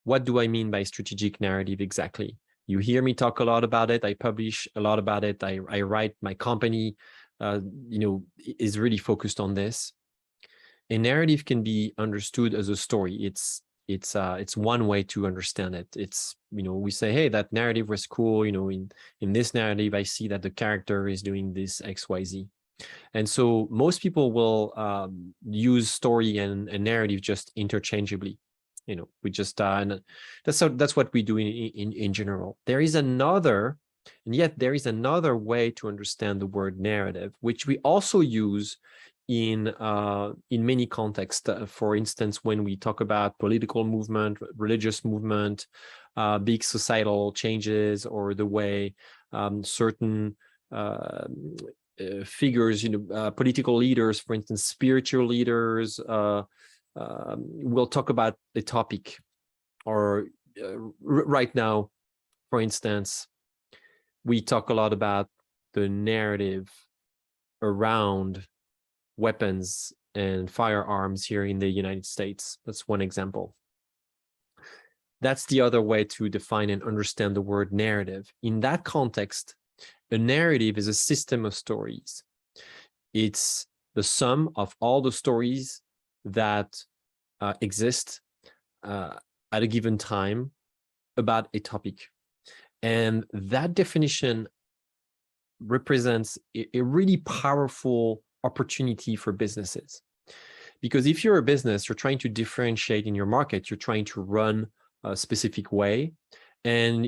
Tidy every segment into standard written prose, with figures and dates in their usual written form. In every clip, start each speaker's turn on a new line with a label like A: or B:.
A: What do I mean by strategic narrative exactly? You hear me talk a lot about it. I publish a lot about it. I write. My company, is really focused on this. A narrative can be understood as a story. It's one way to understand it. It's, we say, hey, that narrative was cool. In this narrative, I see that the character is doing this X, Y, Z. And so most people will use story and narrative just interchangeably. We just and that's what we do in general. There is another way to understand the word narrative, which we also use in many contexts. For instance, when we talk about political movement, religious movement, big societal changes, or the way certain figures, political leaders, for instance, spiritual leaders, we'll talk about the topic. Or right now, for instance, we talk a lot about the narrative around weapons and firearms here in the United States. That's one example. That's the other way to define and understand the word narrative. In that context, a narrative is a system of stories. It's the sum of all the stories that exist at a given time about a topic. And that definition represents a really powerful opportunity for businesses. Because if you're a business, you're trying to differentiate in your market, you're trying to run a specific way, and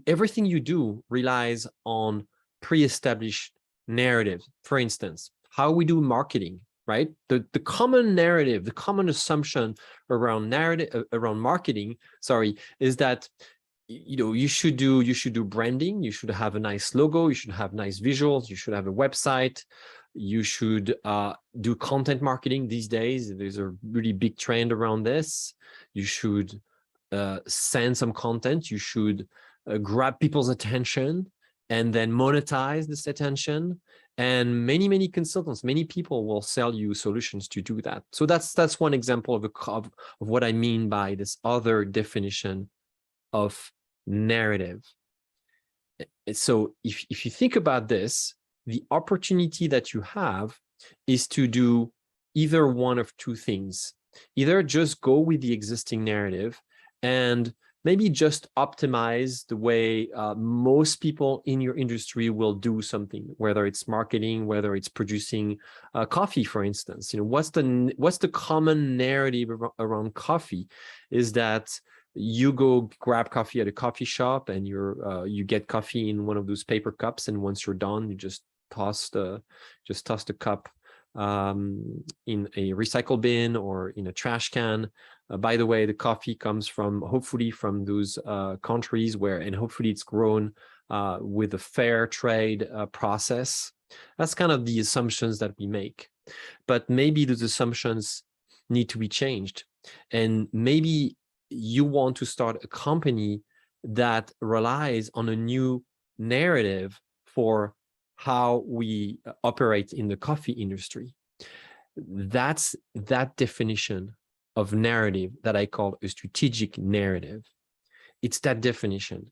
A: everything you do relies on pre-established narratives. For instance, how we do marketing, right? The common narrative, the common assumption around marketing, is that you should do branding, you should have a nice logo, you should have nice visuals, you should have a website, you should do content marketing these days. There's a really big trend around this. You should send some content, you should grab people's attention and then monetize this attention. And many consultants, many people will sell you solutions to do that. So that's one example of what I mean by this other definition of narrative. So if you think about this, the opportunity that you have is to do either one of two things. Either just go with the existing narrative and maybe just optimize the way most people in your industry will do something, whether it's marketing, whether it's producing coffee, for instance. What's the common narrative around coffee? Is that you go grab coffee at a coffee shop and you get coffee in one of those paper cups, and once you're done, you just toss the cup in a recycle bin or in a trash can. By the way, the coffee comes hopefully from those countries and hopefully it's grown with a fair trade process. That's kind of the assumptions that we make. But maybe those assumptions need to be changed. And maybe you want to start a company that relies on a new narrative for how we operate in the coffee industry. That's that definition of narrative that I call a strategic narrative. It's that definition.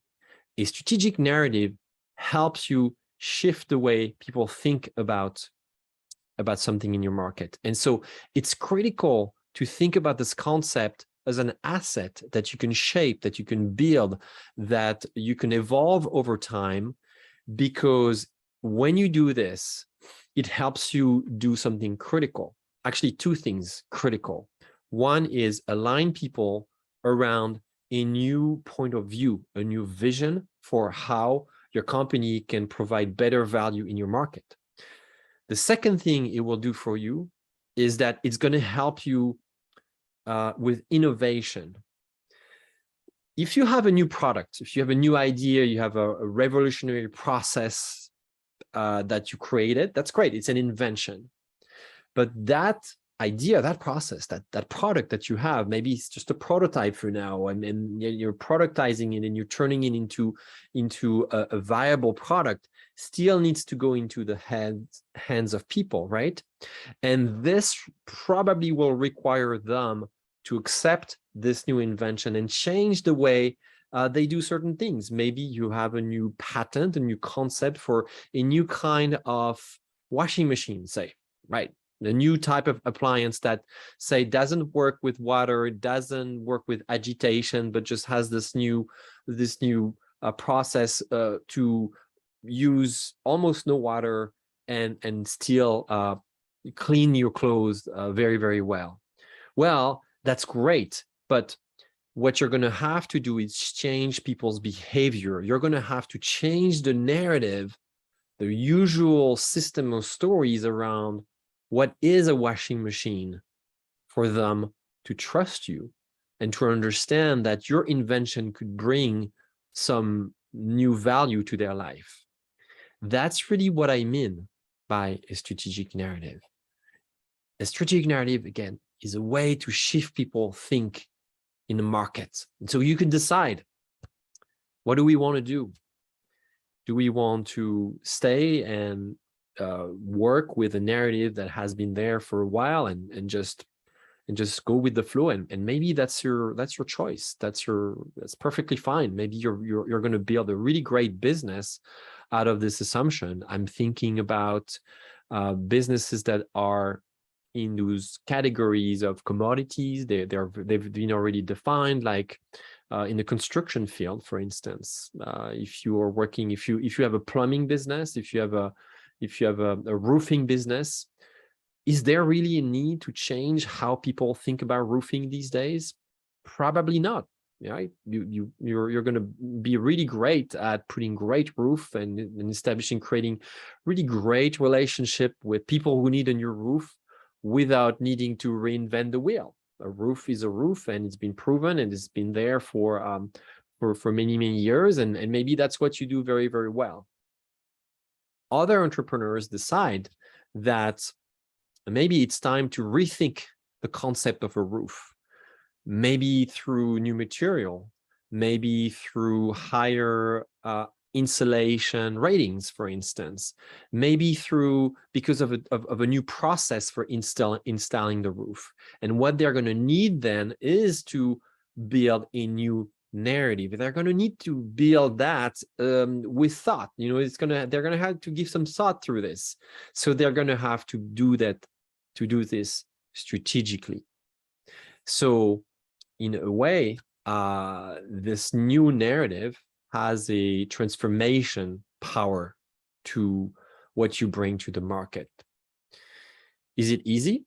A: A strategic narrative helps you shift the way people think about something in your market. And so it's critical to think about this concept as an asset that you can shape, that you can build, that you can evolve over time, because when you do this, it helps you do something critical. Actually, two things critical. One is align people around a new point of view, a new vision for how your company can provide better value in your market. The second thing it will do for you is that it's going to help you with innovation. If you have a new product, if you have a new idea, you have a revolutionary process that you created, that's great. It's an invention. But that idea, that process, that product that you have, maybe it's just a prototype for now, and you're productizing it and you're turning it into a viable product, still needs to go into the hands of people, right? And this probably will require them to accept this new invention and change the way they do certain things. Maybe you have a new patent, a new concept for a new kind of washing machine, say, right? A new type of appliance that, say, doesn't work with water, doesn't work with agitation, but just has this new process to use almost no water and still clean your clothes very, very well. Well, that's great, but what you're going to have to do is change people's behavior. You're going to have to change the narrative, the usual system of stories around what is a washing machine, for them to trust you and to understand that your invention could bring some new value to their life. That's really what I mean by a strategic narrative. A strategic narrative, again, is a way to shift people think in the market. And so you can decide, what do we want to do? Do we want to stay and work with a narrative that has been there for a while and just go with the flow? And maybe that's your choice. That's perfectly fine. Maybe you're going to build a really great business out of this assumption. I'm thinking about businesses that are in those categories of commodities. They've been already defined, like in the construction field, for instance. If you are working, if you have a plumbing business, if you have a roofing business, is there really a need to change how people think about roofing these days? Probably not. Right? You're going to be really great at putting great roof and establishing, creating really great relationship with people who need a new roof without needing to reinvent the wheel. A roof is a roof, and it's been proven, and it's been there for many, many years, and maybe that's what you do very, very well. Other entrepreneurs decide that maybe it's time to rethink the concept of a roof, maybe through new material, maybe through higher insulation ratings, for instance, maybe because of a new process for installing the roof. And what they're going to need then is to build a new narrative. They're going to need to build that with thought. They're going to have to give some thought through this. So they're going to have to do this strategically. So in a way, this new narrative has a transformation power to what you bring to the market. Is it easy?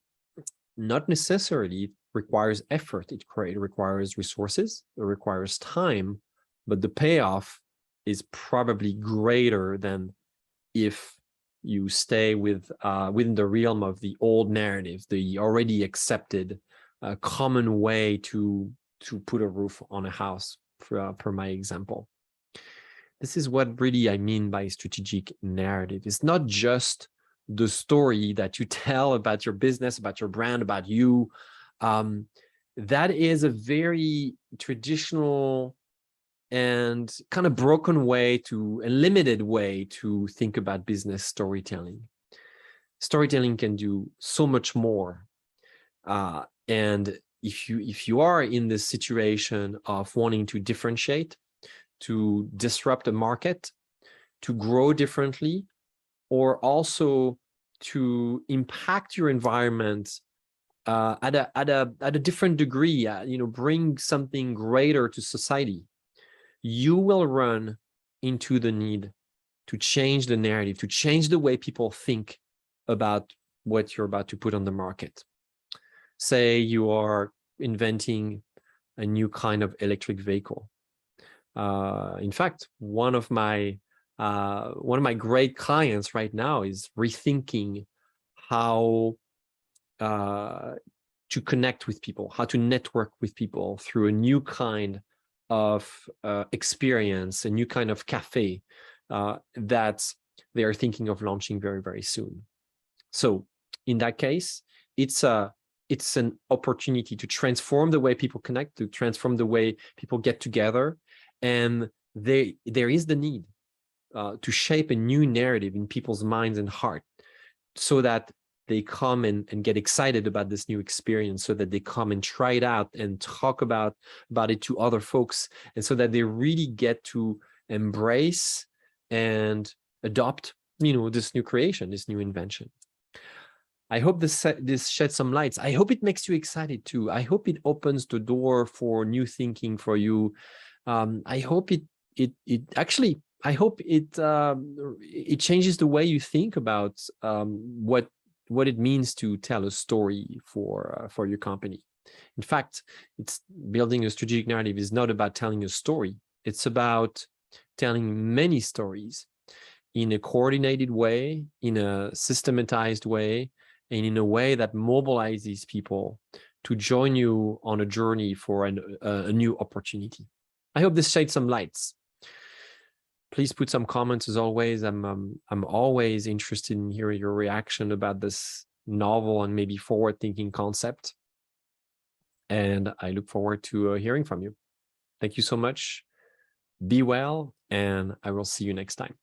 A: Not necessarily. It requires effort. It requires resources. It requires time. But the payoff is probably greater than if you stay within the realm of the old narrative, the already accepted common way to put a roof on a house, per my example. This is what really I mean by strategic narrative. It's not just the story that you tell about your business, about your brand, about you. That is a very traditional and kind of broken way, a limited way to think about business storytelling. Storytelling can do so much more. And if you are in this situation of wanting to differentiate, to disrupt a market, to grow differently, or also to impact your environment at a different degree, bring something greater to society, you will run into the need to change the narrative, to change the way people think about what you're about to put on the market. Say you are inventing a new kind of electric vehicle. In fact, one of my great clients right now is rethinking how to connect with people, how to network with people through a new kind of experience, a new kind of cafe that they are thinking of launching very, very soon. So in that case, it's an opportunity to transform the way people connect, to transform the way people get together. And there is the need to shape a new narrative in people's minds and heart, so that they come and get excited about this new experience, so that they come and try it out and talk about it to other folks, and so that they really get to embrace and adopt, this new creation, this new invention. I hope this sheds some lights. I hope it makes you excited too. I hope it opens the door for new thinking for you. I hope it changes the way you think about what it means to tell a story for your company. In fact, it's building a strategic narrative is not about telling a story. It's about telling many stories in a coordinated way, in a systematized way, and in a way that mobilizes people to join you on a journey for a new opportunity. I hope this sheds some lights. Please put some comments as always. I'm always interested in hearing your reaction about this novel and maybe forward-thinking concept. And I look forward to hearing from you. Thank you so much. Be well, and I will see you next time.